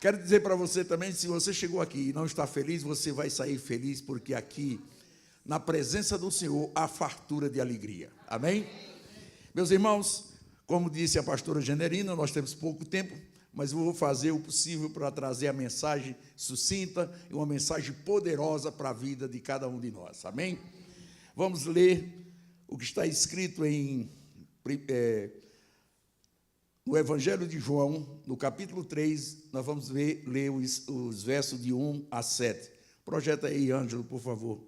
Quero dizer para você também, se você chegou aqui e não está feliz, você vai sair feliz, porque aqui, na presença do Senhor, há fartura de alegria. Amém? Meus irmãos, como disse a pastora Generina, nós temos pouco tempo, mas eu vou fazer o possível para trazer a mensagem sucinta e uma mensagem poderosa para a vida de cada um de nós. Amém? Vamos ler o que está escrito no Evangelho de João, no capítulo 3, nós vamos ler os versos de 1 a 7. Projeta aí, Ângelo, por favor.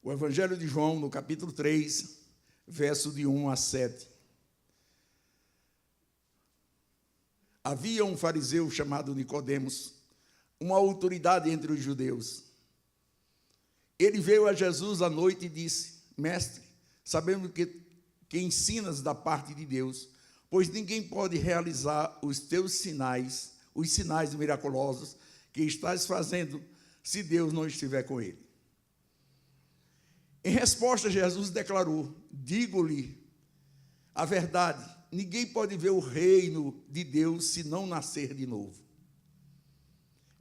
O Evangelho de João, no capítulo 3, verso de 1 a 7. Havia um fariseu chamado Nicodemos, uma autoridade entre os judeus. Ele veio a Jesus à noite e disse: Mestre, sabemos que ensinas da parte de Deus, pois ninguém pode realizar os teus sinais, os sinais miraculosos que estás fazendo, se Deus não estiver com ele. Em resposta, Jesus declarou: digo-lhe a verdade, ninguém pode ver o reino de Deus se não nascer de novo.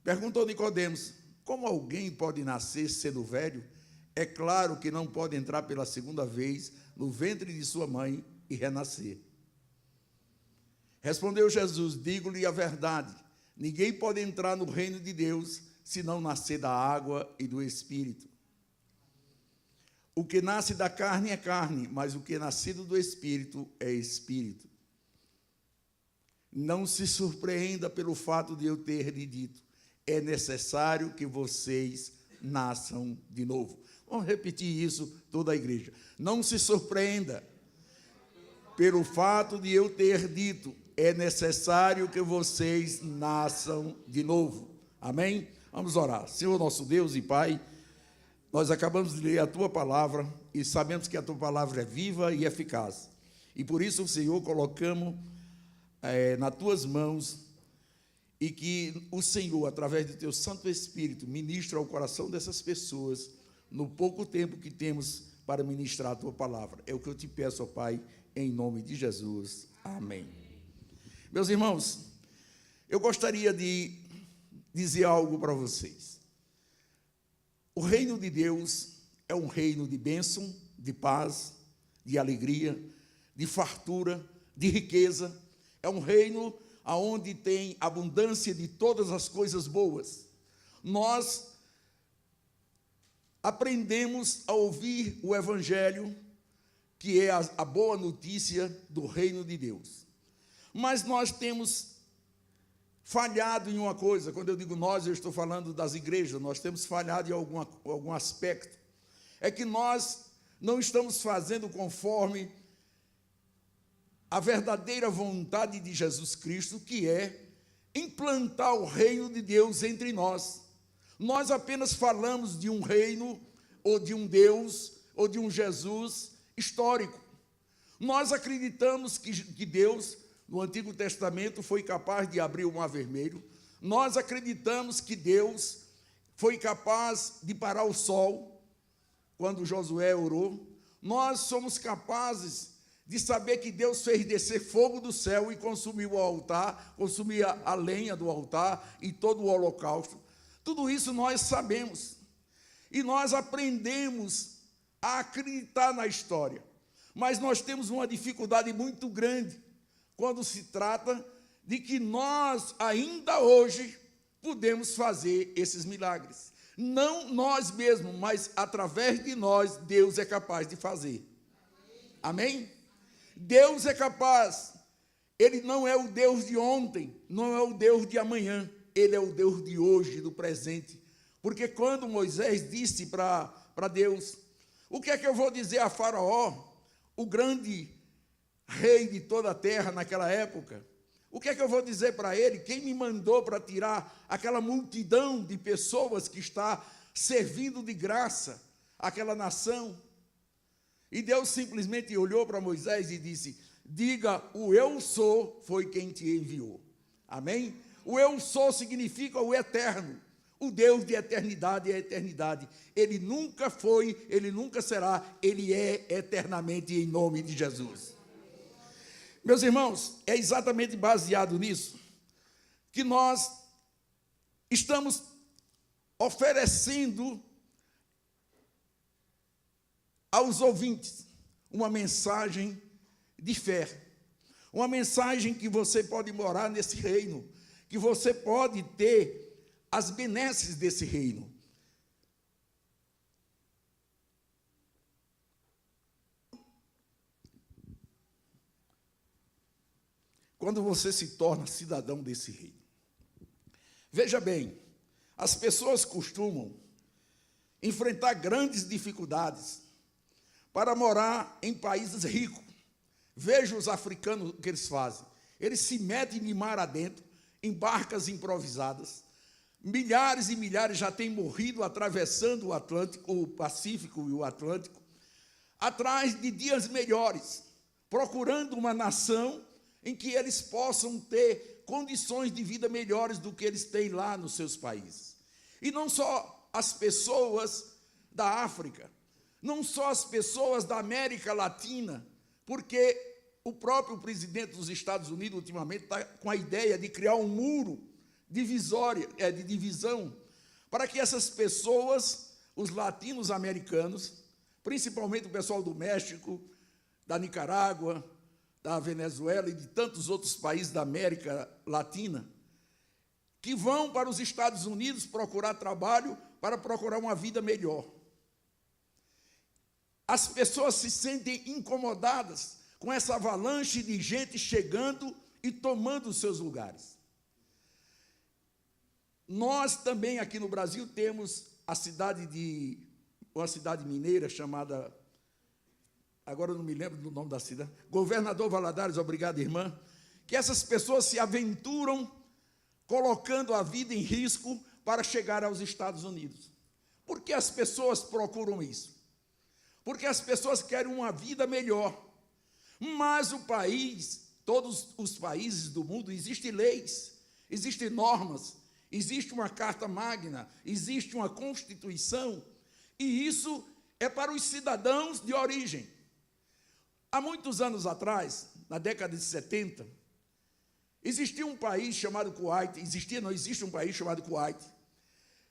Perguntou Nicodemos: como alguém pode nascer sendo velho? É claro que não pode entrar pela segunda vez no ventre de sua mãe e renascer. Respondeu Jesus: digo-lhe a verdade, ninguém pode entrar no reino de Deus se não nascer da água e do Espírito. O que nasce da carne é carne, mas o que é nascido do Espírito é Espírito. Não se surpreenda pelo fato de eu ter lhe dito: é necessário que vocês nasçam de novo. Vamos repetir isso, toda a igreja. Não se surpreenda pelo fato de eu ter dito: é necessário que vocês nasçam de novo. Amém? Vamos orar. Senhor nosso Deus e Pai, nós acabamos de ler a Tua palavra e sabemos que a Tua palavra é viva e eficaz. E por isso, Senhor, colocamos nas Tuas mãos, e que o Senhor, através do Teu Santo Espírito, ministre ao coração dessas pessoas, no pouco tempo que temos para ministrar a Tua palavra. É o que eu te peço, ó Pai, em nome de Jesus. Amém. Meus irmãos, eu gostaria de dizer algo para vocês. O reino de Deus é um reino de bênção, de paz, de alegria, de fartura, de riqueza. É um reino onde tem abundância de todas as coisas boas. Nós aprendemos a ouvir o Evangelho, que é a boa notícia do reino de Deus. Mas nós temos falhado em uma coisa. Quando eu digo nós, eu estou falando das igrejas. Nós temos falhado em algum aspecto. É que nós não estamos fazendo conforme a verdadeira vontade de Jesus Cristo, que é implantar o reino de Deus entre nós. Nós apenas falamos de um reino, ou de um Deus, ou de um Jesus histórico. Nós acreditamos que Deus, no Antigo Testamento, foi capaz de abrir o Mar Vermelho. Nós acreditamos que Deus foi capaz de parar o sol, quando Josué orou. Nós somos capazes de saber que Deus fez descer fogo do céu e consumiu o altar, consumia a lenha do altar e todo o holocausto. Tudo isso nós sabemos. E nós aprendemos a acreditar na história. Mas nós temos uma dificuldade muito grande quando se trata de que nós, ainda hoje, podemos fazer esses milagres. Não nós mesmos, mas através de nós, Deus é capaz de fazer. Amém? Deus é capaz. Ele não é o Deus de ontem, não é o Deus de amanhã. Ele é o Deus de hoje, do presente. Porque quando Moisés disse para Deus: o que é que eu vou dizer a Faraó, o grande rei de toda a terra naquela época? O que é que eu vou dizer para ele? Quem me mandou para tirar aquela multidão de pessoas que está servindo de graça àquela nação? E Deus simplesmente olhou para Moisés e disse: diga, o eu sou foi quem te enviou. Amém? O eu sou significa o eterno. O Deus de eternidade é eternidade. Ele nunca foi, ele nunca será, ele é eternamente, em nome de Jesus. Meus irmãos, é exatamente baseado nisso que nós estamos oferecendo aos ouvintes uma mensagem de fé, uma mensagem que você pode morar nesse reino, que você pode ter as benesses desse reino. Quando você se torna cidadão desse reino. Veja bem, as pessoas costumam enfrentar grandes dificuldades para morar em países ricos. Veja os africanos o que eles fazem. Eles se metem de mar adentro, em barcas improvisadas. Milhares e milhares já têm morrido atravessando o Atlântico, o Pacífico e o Atlântico, atrás de dias melhores, procurando uma nação em que eles possam ter condições de vida melhores do que eles têm lá nos seus países. E não só as pessoas da África, não só as pessoas da América Latina, porque o próprio presidente dos Estados Unidos, ultimamente, está com a ideia de criar um muro de divisão, para que essas pessoas, os latinos americanos, principalmente o pessoal do México, da Nicarágua, da Venezuela e de tantos outros países da América Latina, que vão para os Estados Unidos procurar trabalho, para procurar uma vida melhor. As pessoas se sentem incomodadas com essa avalanche de gente chegando e tomando os seus lugares. Nós também aqui no Brasil temos uma cidade mineira chamada, agora eu não me lembro do nome da cidade, Governador Valadares, obrigado, irmã, que essas pessoas se aventuram colocando a vida em risco para chegar aos Estados Unidos. Por que as pessoas procuram isso? Porque as pessoas querem uma vida melhor. Mas o país, todos os países do mundo, existem leis, existem normas, existe uma carta magna, existe uma constituição, e isso é para os cidadãos de origem. Há muitos anos atrás, na década de 70, existia um país chamado Kuwait, existe um país chamado Kuwait,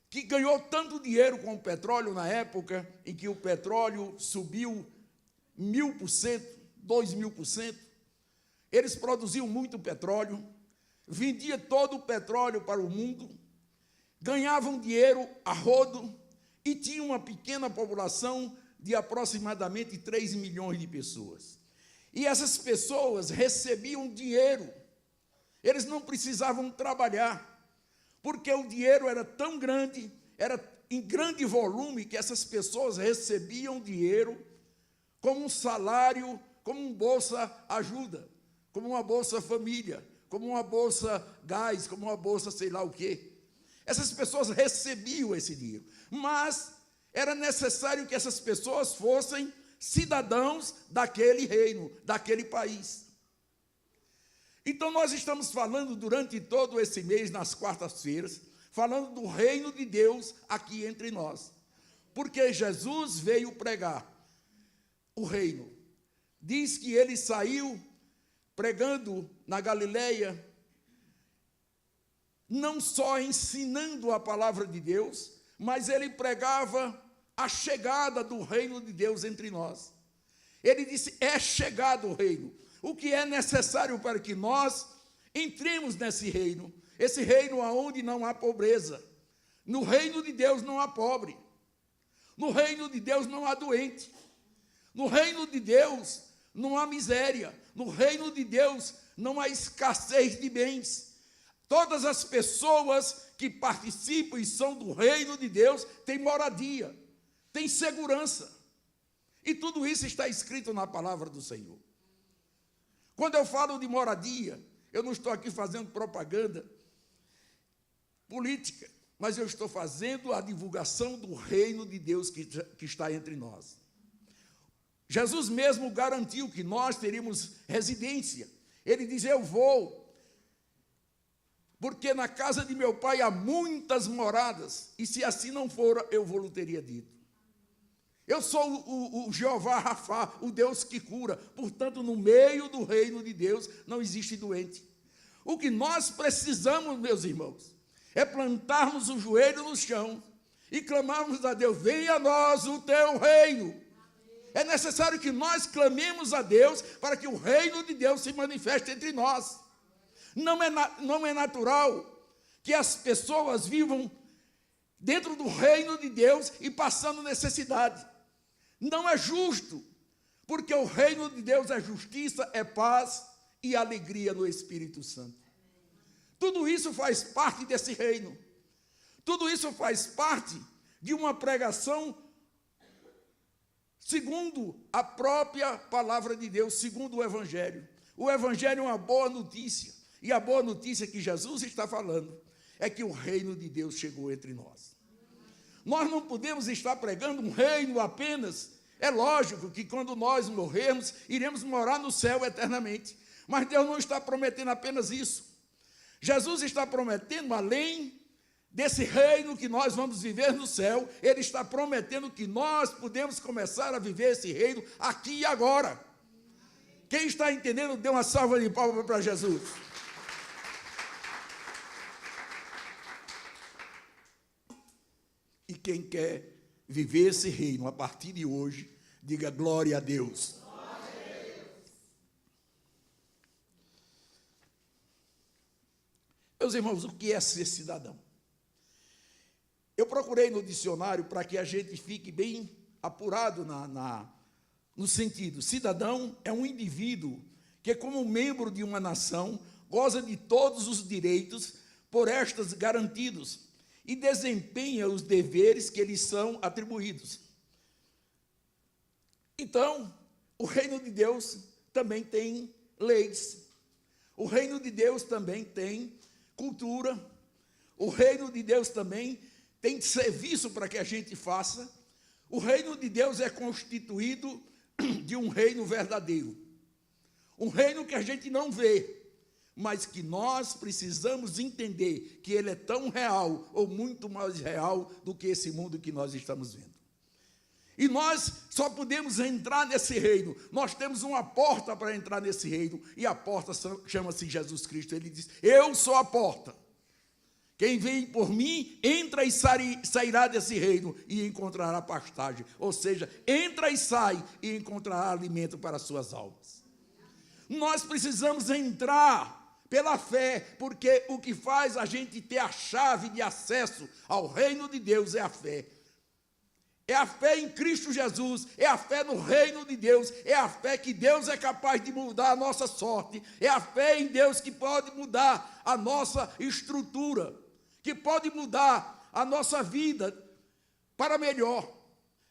que ganhou tanto dinheiro com o petróleo na época em que o petróleo subiu 1000%, 2000%. Eles produziam muito petróleo, vendia todo o petróleo para o mundo, ganhavam dinheiro a rodo e tinha uma pequena população de aproximadamente 3 milhões de pessoas. E essas pessoas recebiam dinheiro, eles não precisavam trabalhar, porque o dinheiro era tão grande, era em grande volume, que essas pessoas recebiam dinheiro como um salário, como um bolsa ajuda, como uma bolsa família, como uma bolsa gás, como uma bolsa sei lá o quê. Essas pessoas recebiam esse dinheiro, mas era necessário que essas pessoas fossem cidadãos daquele reino, daquele país. Então, nós estamos falando durante todo esse mês, nas quartas-feiras, falando do reino de Deus aqui entre nós. Porque Jesus veio pregar o reino. Diz que ele saiu pregando na Galileia, não só ensinando a palavra de Deus, mas ele pregava a chegada do reino de Deus entre nós. Ele disse, é chegado o reino. O que é necessário para que nós entremos nesse reino, esse reino onde não há pobreza. No reino de Deus não há pobre. No reino de Deus não há doente. No reino de Deus não há miséria. No reino de Deus não há escassez de bens. Todas as pessoas que participam e são do reino de Deus têm moradia, têm segurança. E tudo isso está escrito na palavra do Senhor. Quando eu falo de moradia, eu não estou aqui fazendo propaganda política, mas eu estou fazendo a divulgação do reino de Deus que está entre nós. Jesus mesmo garantiu que nós teríamos residência. Ele diz, eu vou, porque na casa de meu pai há muitas moradas, e se assim não for, eu vou lhe teria dito. Eu sou o Jeová Rafá, o Deus que cura. Portanto, no meio do reino de Deus não existe doente. O que nós precisamos, meus irmãos, é plantarmos o joelho no chão e clamarmos a Deus: venha a nós o teu reino. É necessário que nós clamemos a Deus para que o reino de Deus se manifeste entre nós. Não é natural que as pessoas vivam dentro do reino de Deus e passando necessidade. Não é justo, porque o reino de Deus é justiça, é paz e alegria no Espírito Santo. Tudo isso faz parte desse reino. Tudo isso faz parte de uma pregação segundo a própria palavra de Deus, segundo o Evangelho. O Evangelho é uma boa notícia. E a boa notícia que Jesus está falando é que o reino de Deus chegou entre nós. Nós não podemos estar pregando um reino apenas. É lógico que quando nós morrermos, iremos morar no céu eternamente. Mas Deus não está prometendo apenas isso. Jesus está prometendo, além desse reino que nós vamos viver no céu, Ele está prometendo que nós podemos começar a viver esse reino aqui e agora. Quem está entendendo, dê uma salva de palmas para Jesus. E quem quer viver esse reino a partir de hoje, diga glória a Deus. Glória a Deus. Meus irmãos, o que é ser cidadão? Eu procurei no dicionário para que a gente fique bem apurado no sentido. Cidadão é um indivíduo que, como membro de uma nação, goza de todos os direitos por estas garantidos e desempenha os deveres que lhes são atribuídos. Então, o reino de Deus também tem leis. O reino de Deus também tem cultura. O reino de Deus também tem serviço para que a gente faça. O reino de Deus é constituído de um reino verdadeiro. Um reino que a gente não vê, mas que nós precisamos entender que ele é tão real ou muito mais real do que esse mundo que nós estamos vendo. E nós só podemos entrar nesse reino. Nós temos uma porta para entrar nesse reino, e a porta chama-se Jesus Cristo. Ele diz: eu sou a porta. Quem vem por mim, entra e sairá desse reino e encontrará pastagem. Ou seja, entra e sai e encontrará alimento para as suas almas. Nós precisamos entrar pela fé, porque o que faz a gente ter a chave de acesso ao reino de Deus é a fé. É a fé em Cristo Jesus, é a fé no reino de Deus, é a fé que Deus é capaz de mudar a nossa sorte, é a fé em Deus que pode mudar a nossa estrutura, que pode mudar a nossa vida para melhor.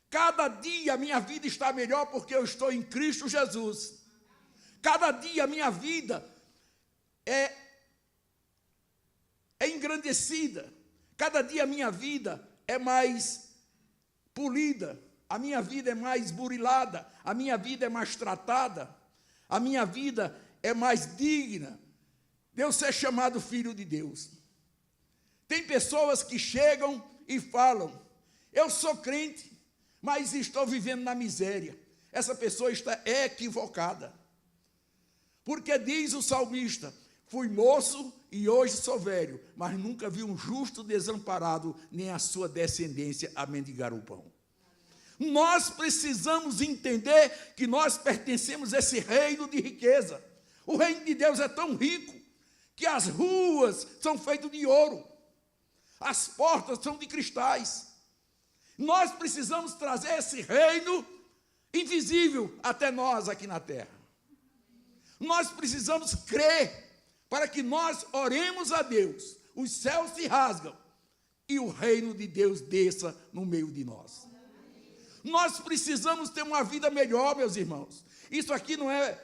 Cada dia a minha vida está melhor porque eu estou em Cristo Jesus. Cada dia a minha vida é engrandecida. Cada dia a minha vida é mais polida, a minha vida é mais burilada, a minha vida é mais tratada, a minha vida é mais digna de eu ser chamado filho de Deus. Tem pessoas que chegam e falam: eu sou crente, mas estou vivendo na miséria. Essa pessoa está equivocada. Porque diz o salmista: fui moço e hoje sou velho, mas nunca vi um justo desamparado, nem a sua descendência a mendigar o pão. Nós precisamos entender que nós pertencemos a esse reino de riqueza. O reino de Deus é tão rico que as ruas são feitas de ouro, as portas são de cristais. Nós precisamos trazer esse reino invisível até nós aqui na terra. Nós precisamos crer para que nós oremos a Deus, os céus se rasgam e o reino de Deus desça no meio de nós. Nós precisamos ter uma vida melhor, meus irmãos. Isso aqui não é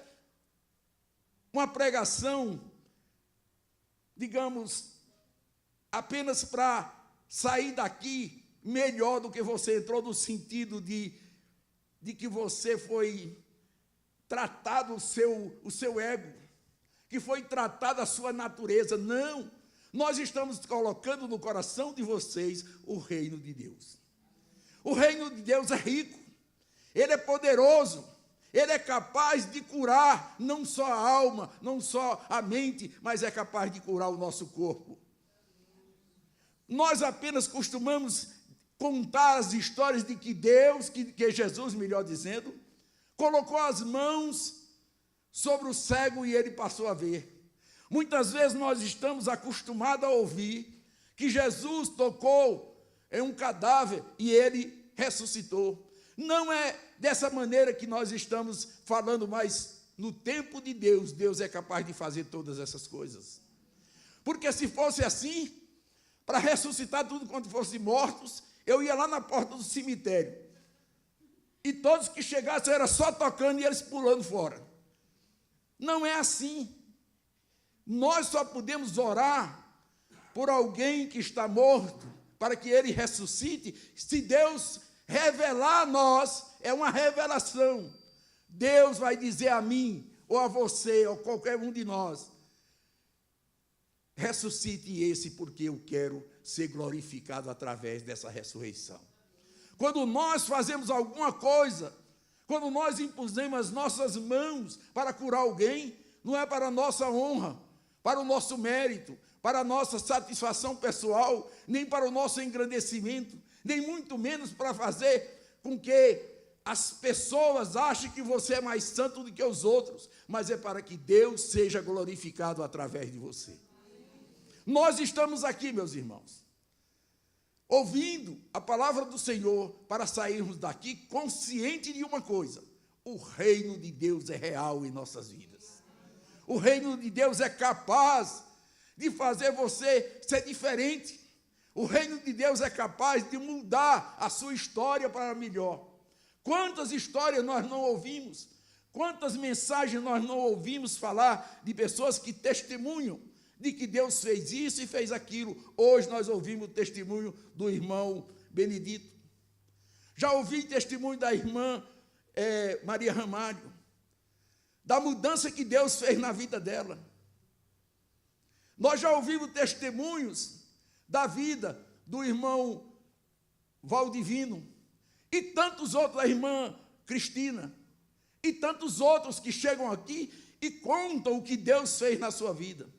uma pregação, digamos, apenas para sair daqui melhor do que você entrou, no sentido de que você foi tratado o seu ego, que foi tratada a sua natureza. Não, nós estamos colocando no coração de vocês o reino de Deus. O reino de Deus é rico, Ele é poderoso, Ele é capaz de curar não só a alma, não só a mente, mas é capaz de curar o nosso corpo. Nós apenas costumamos contar as histórias de que Deus, que Jesus, melhor dizendo, colocou as mãos sobre o cego e ele passou a ver. Muitas vezes nós estamos acostumados a ouvir que Jesus tocou em um cadáver e ele ressuscitou. Não é dessa maneira que nós estamos falando, mas no tempo de Deus, Deus é capaz de fazer todas essas coisas. Porque se fosse assim, para ressuscitar tudo quanto fossem mortos, eu ia lá na porta do cemitério. E todos que chegassem era só tocando e eles pulando fora. Não é assim. Nós só podemos orar por alguém que está morto, para que ele ressuscite, se Deus revelar a nós, é uma revelação. Deus vai dizer a mim, ou a você, ou qualquer um de nós, ressuscite esse, porque eu quero ser glorificado através dessa ressurreição. Quando nós fazemos alguma coisa, quando nós impusemos as nossas mãos para curar alguém, não é para a nossa honra, para o nosso mérito, para a nossa satisfação pessoal, nem para o nosso engrandecimento, nem muito menos para fazer com que as pessoas achem que você é mais santo do que os outros, mas é para que Deus seja glorificado através de você. Nós estamos aqui, meus irmãos, ouvindo a palavra do Senhor para sairmos daqui consciente de uma coisa: o reino de Deus é real em nossas vidas. O reino de Deus é capaz de fazer você ser diferente. O reino de Deus é capaz de mudar a sua história para melhor. Quantas histórias nós não ouvimos? Quantas mensagens nós não ouvimos falar de pessoas que testemunham de que Deus fez isso e fez aquilo? Hoje nós ouvimos o testemunho do irmão Benedito. Já ouvi testemunho da irmã Maria Ramalho, da mudança que Deus fez na vida dela. Nós já ouvimos testemunhos da vida do irmão Valdivino, e tantos outros, da irmã Cristina, e tantos outros que chegam aqui e contam o que Deus fez na sua vida.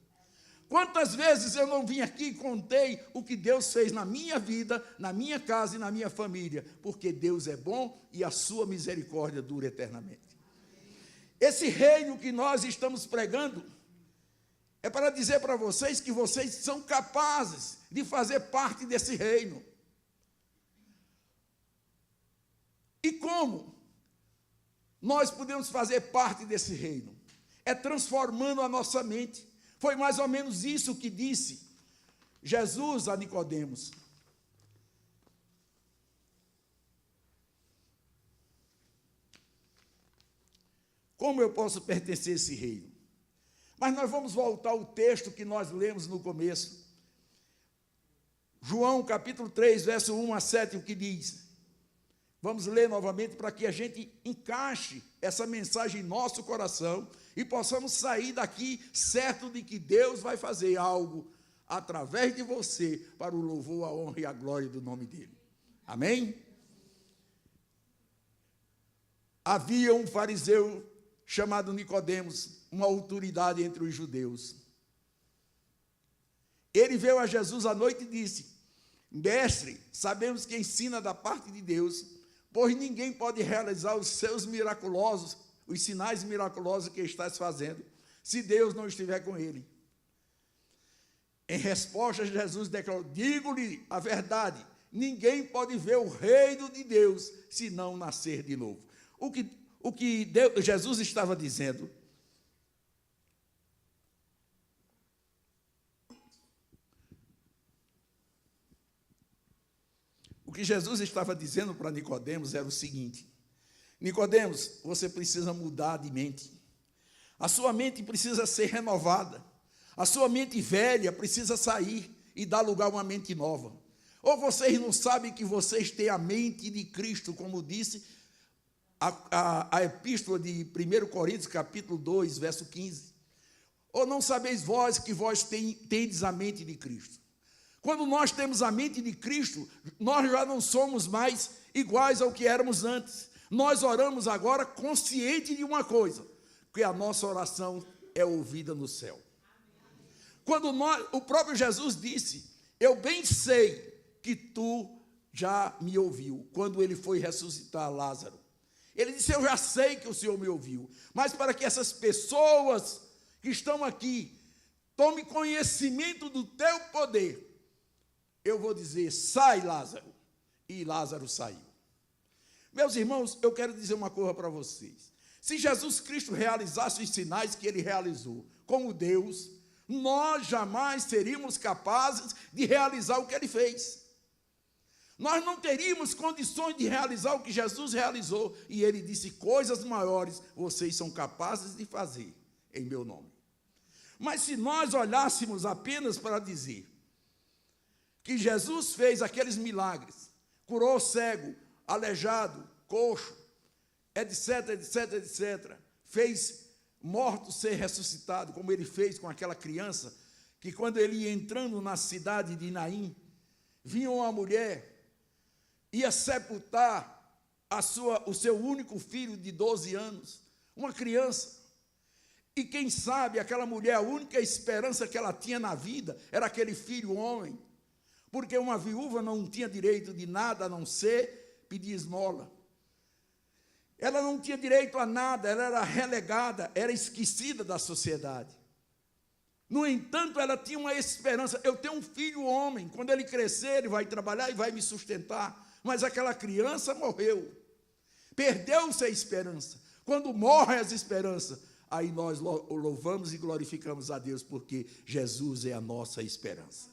Quantas vezes eu não vim aqui e contei o que Deus fez na minha vida, na minha casa e na minha família, porque Deus é bom e a sua misericórdia dura eternamente. Esse reino que nós estamos pregando é para dizer para vocês que vocês são capazes de fazer parte desse reino. E como nós podemos fazer parte desse reino? É transformando a nossa mente. Foi mais ou menos isso que disse Jesus a Nicodemos. Como eu posso pertencer a esse reino? Mas nós vamos voltar ao texto que nós lemos no começo. João capítulo 3, verso 1 a 7, o que diz? Vamos ler novamente para que a gente encaixe essa mensagem em nosso coração e possamos sair daqui certo de que Deus vai fazer algo através de você para o louvor, a honra e a glória do nome dele. Amém? Havia um fariseu chamado Nicodemos, uma autoridade entre os judeus. Ele veio a Jesus à noite e disse: Mestre, sabemos que ensina da parte de Deus, pois ninguém pode realizar os seus miraculosos, os sinais miraculosos que estás fazendo, se Deus não estiver com ele. Em resposta, Jesus declarou: digo-lhe a verdade, ninguém pode ver o reino de Deus se não nascer de novo. O que Jesus estava dizendo, o que Jesus estava dizendo para Nicodemos era o seguinte: Nicodemos, você precisa mudar de mente. A sua mente precisa ser renovada. A sua mente velha precisa sair e dar lugar a uma mente nova. Ou vocês não sabem que vocês têm a mente de Cristo, como disse a epístola de 1 Coríntios, capítulo 2, verso 15. Ou não sabeis vós que vós tendes a mente de Cristo? Quando nós temos a mente de Cristo, nós já não somos mais iguais ao que éramos antes. Nós oramos agora consciente de uma coisa, que a nossa oração é ouvida no céu. Quando o próprio Jesus disse, eu bem sei que tu já me ouviu, quando ele foi ressuscitar Lázaro. Ele disse, eu já sei que o Senhor me ouviu, mas para que essas pessoas que estão aqui tomem conhecimento do teu poder, eu vou dizer, sai Lázaro, e Lázaro saiu. Meus irmãos, eu quero dizer uma coisa para vocês, se Jesus Cristo realizasse os sinais que ele realizou, como Deus, nós jamais seríamos capazes de realizar o que ele fez. Nós não teríamos condições de realizar o que Jesus realizou. E ele disse, coisas maiores vocês são capazes de fazer em meu nome. Mas se nós olhássemos apenas para dizer que Jesus fez aqueles milagres, curou cego, aleijado, coxo, etc, etc, etc, fez morto ser ressuscitado, como ele fez com aquela criança, que quando ele ia entrando na cidade de Naim, vinha uma mulher, ia sepultar o seu único filho de 12 anos, uma criança. E quem sabe aquela mulher, a única esperança que ela tinha na vida era aquele filho homem, porque uma viúva não tinha direito de nada a não ser pedir esmola. Ela não tinha direito a nada, ela era relegada, era esquecida da sociedade. No entanto, ela tinha uma esperança, eu tenho um filho homem, quando ele crescer, ele vai trabalhar e vai me sustentar. Mas aquela criança morreu, perdeu-se a esperança. Quando morre as esperanças, aí nós louvamos e glorificamos a Deus, porque Jesus é a nossa esperança.